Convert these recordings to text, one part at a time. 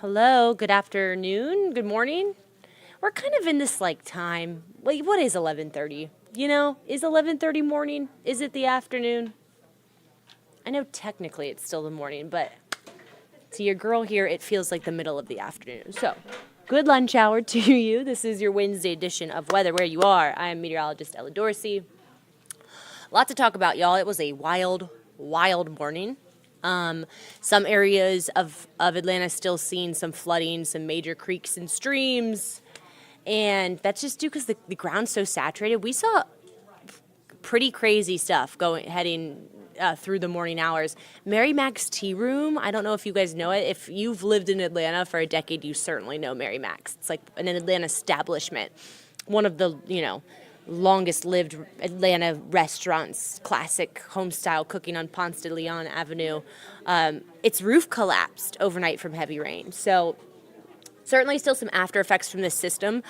Hello, good afternoon, good morning. We're kind of in this time. Like, what is 11:30? Is 11:30 morning? Is it the afternoon? I know technically it's still the morning, but to your girl here, it feels like the middle of the afternoon. So, good lunch hour to you. This is your Wednesday edition of Weather Where You Are. I am meteorologist Ella Dorsey. Lot to talk about, y'all. It was a wild, wild morning. Some areas of Atlanta still seeing some flooding, some major creeks and streams. And that's just due because the ground's so saturated. We saw pretty crazy stuff heading through the morning hours. Mary Mac's Tea Room, I don't know if you guys know it. If you've lived in Atlanta for a decade, you certainly know Mary Mac's. It's like an Atlanta establishment. One of the, longest lived Atlanta restaurants, classic home style cooking on Ponce de Leon Avenue. Its roof collapsed overnight from heavy rain. So certainly still some after effects from this system.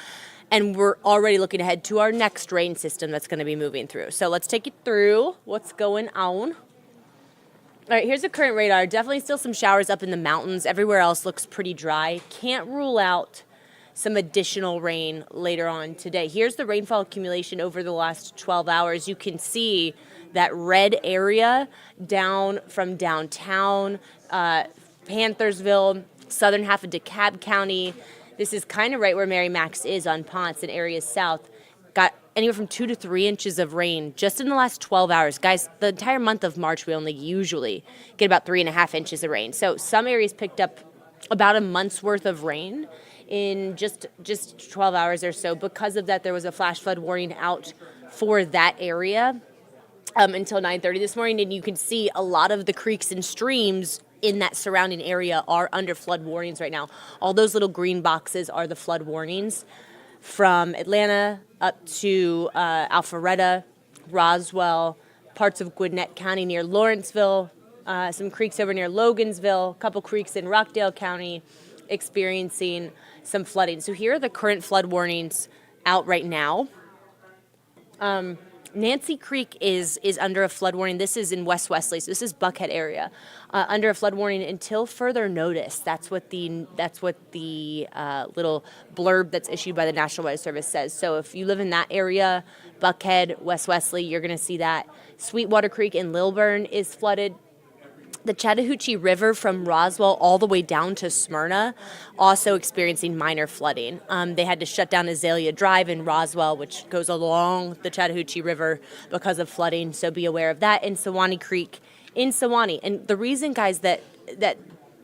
And we're already looking ahead to our next rain system that's going to be moving through. So let's take it through what's going on. All right, here's the current radar. Definitely still some showers up in the mountains. Everywhere else looks pretty dry. Can't rule out some additional rain later on today. Here's the rainfall accumulation over the last 12 hours. You can see that red area down from downtown, Panthersville, southern half of DeKalb County. This is kind of right where Mary Mac's is on Ponce and areas south. Got anywhere from 2 to 3 inches of rain just in the last 12 hours. Guys, the entire month of March, we only usually get about 3.5 inches of rain. So some areas picked up about a month's worth of rain in just 12 hours or so. Because of that, there was a flash flood warning out for that area until 9:30 this morning. And you can see a lot of the creeks and streams in that surrounding area are under flood warnings right now. All those little green boxes are the flood warnings from Atlanta up to Alpharetta, Roswell, parts of Gwinnett County near Lawrenceville, some creeks over near Logansville, a couple creeks in Rockdale County experiencing some flooding. So here are the current flood warnings out right now. Nancy Creek is under a flood warning. This is in West Wesley, so this is Buckhead area, under a flood warning until further notice. That's what the little blurb that's issued by the National Weather Service says. So if you live in that area, Buckhead, West Wesley, you're going to see that. Sweetwater Creek in Lilburn is flooded. The Chattahoochee River from Roswell all the way down to Smyrna also experiencing minor flooding. They had to shut down Azalea Drive in Roswell, which goes along the Chattahoochee River because of flooding, so be aware of that. And Sewanee Creek in Sewanee. And the reason, guys, that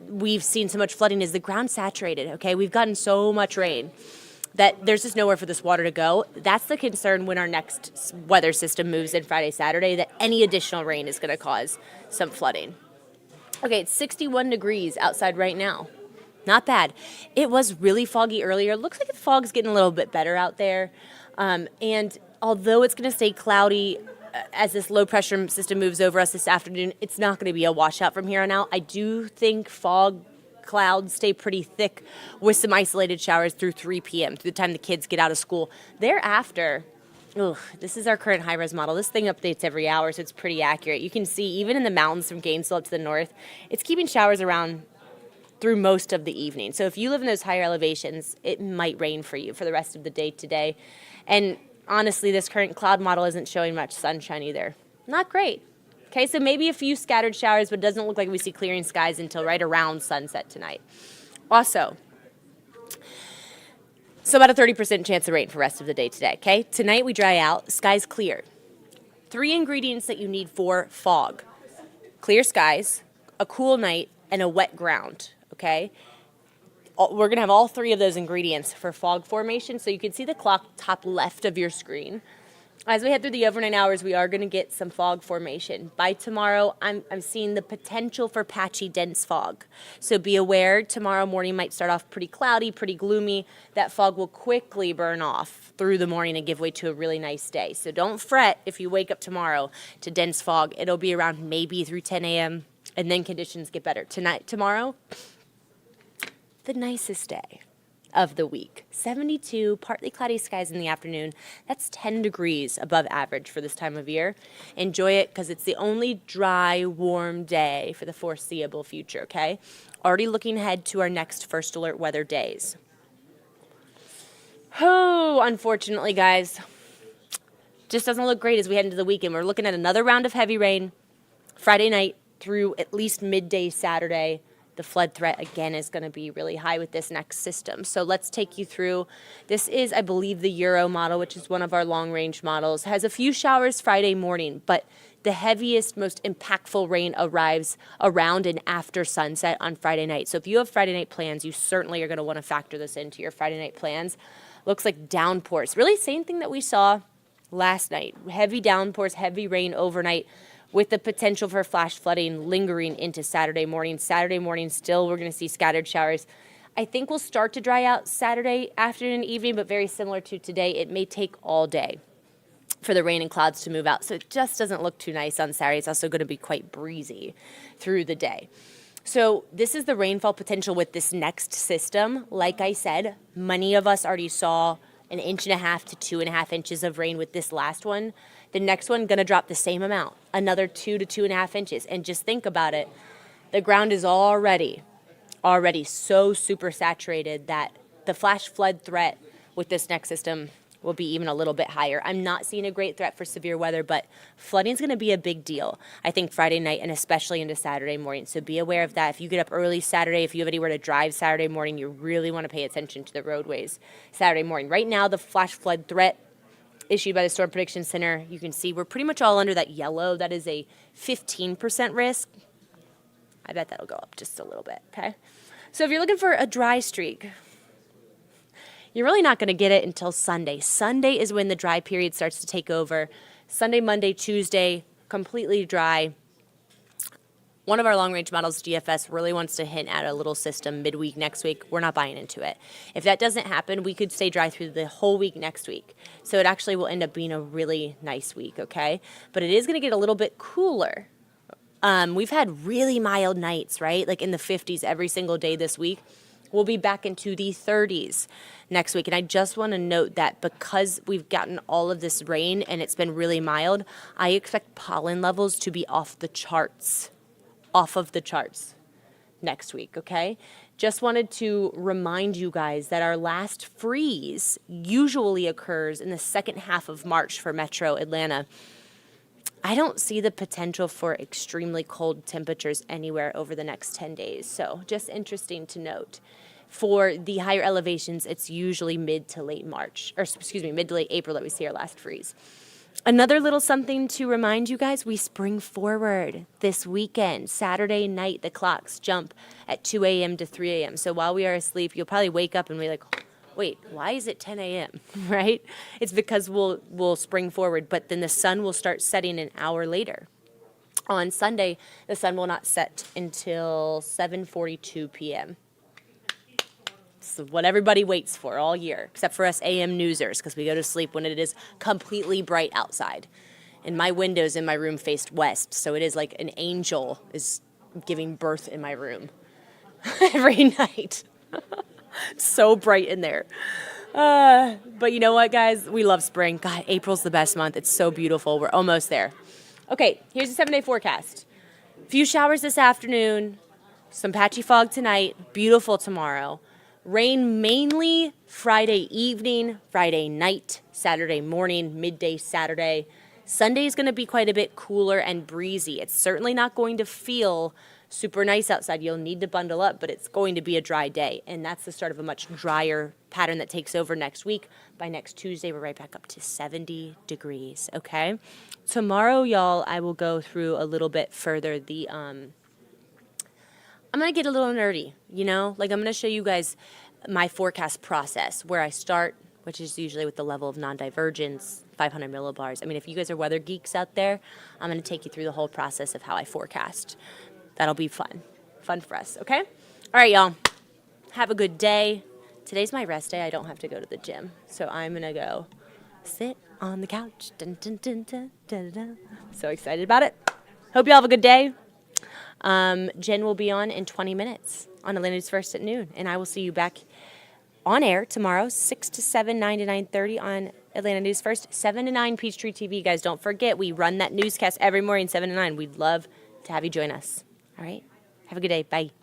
we've seen so much flooding is the ground's saturated, okay? We've gotten so much rain that there's just nowhere for this water to go. That's the concern when our next weather system moves in Friday, Saturday, that any additional rain is going to cause some flooding. Okay, it's 61 degrees outside right now. Not bad. It was really foggy earlier. Looks like the fog's getting a little bit better out there. And although it's going to stay cloudy as this low pressure system moves over us this afternoon, it's not going to be a washout from here on out. I do think fog clouds stay pretty thick with some isolated showers through 3 p.m., through the time the kids get out of school. Thereafter, this is our current high-res model. This thing updates every hour, so it's pretty accurate. You can see even in the mountains from Gainesville up to the north, it's keeping showers around through most of the evening. So if you live in those higher elevations, it might rain for you for the rest of the day today. And honestly, this current cloud model isn't showing much sunshine either. Not great. Okay, so maybe a few scattered showers, but it doesn't look like we see clearing skies until right around sunset tonight. Also, so about a 30% chance of rain for the rest of the day today, okay? Tonight we dry out, skies clear. 3 ingredients that you need for fog: clear skies, a cool night, and a wet ground, okay? We're going to have all 3 of those ingredients for fog formation, so you can see the clock top left of your screen. As we head through the overnight hours, we are going to get some fog formation. By tomorrow, I'm seeing the potential for patchy, dense fog. So be aware, tomorrow morning might start off pretty cloudy, pretty gloomy. That fog will quickly burn off through the morning and give way to a really nice day. So don't fret if you wake up tomorrow to dense fog. It'll be around maybe through 10 a.m., and then conditions get better. Tomorrow, the nicest day. of the week. 72, partly cloudy skies in the afternoon. That's 10 degrees above average for this time of year. Enjoy it because it's the only dry, warm day for the foreseeable future, okay? Already looking ahead to our next first alert weather days. Oh, unfortunately, guys, just doesn't look great as we head into the weekend. We're looking at another round of heavy rain Friday night through at least midday Saturday. The flood threat, again, is going to be really high with this next system. So let's take you through. This is, I believe, the Euro model, which is one of our long-range models. Has a few showers Friday morning, but the heaviest, most impactful rain arrives around and after sunset on Friday night. So if you have Friday night plans, you certainly are going to want to factor this into your Friday night plans. Looks like downpours. Really same thing that we saw last night. Heavy downpours, heavy rain overnight, with the potential for flash flooding lingering into Saturday morning. Saturday morning, still, we're going to see scattered showers. I think we'll start to dry out Saturday afternoon, evening, but very similar to today, it may take all day for the rain and clouds to move out. So it just doesn't look too nice on Saturday. It's also going to be quite breezy through the day. So this is the rainfall potential with this next system. Like I said, many of us already saw 1.5 to 2.5 inches of rain with this last one. The next one going to drop the same amount, another 2 to 2.5 inches. And just think about it. The ground is already so super saturated that the flash flood threat with this next system will be even a little bit higher. I'm not seeing a great threat for severe weather, but flooding is going to be a big deal, I think, Friday night and especially into Saturday morning. So be aware of that. If you get up early Saturday, if you have anywhere to drive Saturday morning, you really want to pay attention to the roadways Saturday morning. Right now, the flash flood threat issued by the Storm Prediction Center, you can see we're pretty much all under that yellow. That is a 15% risk. I bet that'll go up just a little bit, okay? So if you're looking for a dry streak, you're really not going to get it until Sunday. Sunday is when the dry period starts to take over. Sunday, Monday, Tuesday, completely dry. One of our long-range models, GFS, really wants to hint at a little system midweek next week. We're not buying into it. If that doesn't happen, we could stay dry through the whole week next week. So it actually will end up being a really nice week, okay? But it is going to get a little bit cooler. We've had really mild nights, right? Like in the 50s every single day this week. We'll be back into the 30s next week. And I just want to note that because we've gotten all of this rain and it's been really mild, I expect pollen levels to be off the charts next week, okay? Just wanted to remind you guys that our last freeze usually occurs in the second half of March for Metro Atlanta. I don't see the potential for extremely cold temperatures anywhere over the next 10 days. So just interesting to note. For the higher elevations, it's usually mid to late April that we see our last freeze. Another little something to remind you guys, we spring forward this weekend. Saturday night, the clocks jump at 2 a.m. to 3 a.m. So while we are asleep, you'll probably wake up and be like, wait, why is it 10 a.m., right? It's because we'll spring forward, but then the sun will start setting an hour later. On Sunday, the sun will not set until 7:42 p.m. It's what everybody waits for all year, except for us AM newsers, because we go to sleep when it is completely bright outside. And my windows in my room faced west, so it is like an angel is giving birth in my room every night. So bright in there. But you know what, guys? We love spring. God, April's the best month. It's so beautiful. We're almost there. Okay, here's the 7-day forecast. Few showers this afternoon, some patchy fog tonight, beautiful tomorrow. Rain mainly Friday evening, Friday night, Saturday morning, midday Saturday. Sunday is going to be quite a bit cooler and breezy. It's certainly not going to feel super nice outside. You'll need to bundle up, but it's going to be a dry day. And that's the start of a much drier pattern that takes over next week. By next Tuesday, we're right back up to 70 degrees, okay? Tomorrow, y'all, I will go through a little bit further the I'm going to get a little nerdy, you know? Like, I'm going to show you guys my forecast process, where I start, which is usually with the level of non-divergence, 500 millibars. I mean, if you guys are weather geeks out there, I'm going to take you through the whole process of how I forecast. That'll be fun. Fun for us, okay? All right, y'all. Have a good day. Today's my rest day. I don't have to go to the gym. So I'm going to go sit on the couch. Dun, dun, dun, dun, dun, dun. So excited about it. Hope y'all have a good day. Jen will be on in 20 minutes on Atlanta's First at noon, and I will see you back on air tomorrow, 6 to 7, 9 to 9:30 on Atlanta News First, 7 to 9 Peachtree TV. Guys, don't forget, we run that newscast every morning, 7 to 9. We'd love to have you join us. All right? Have a good day. Bye.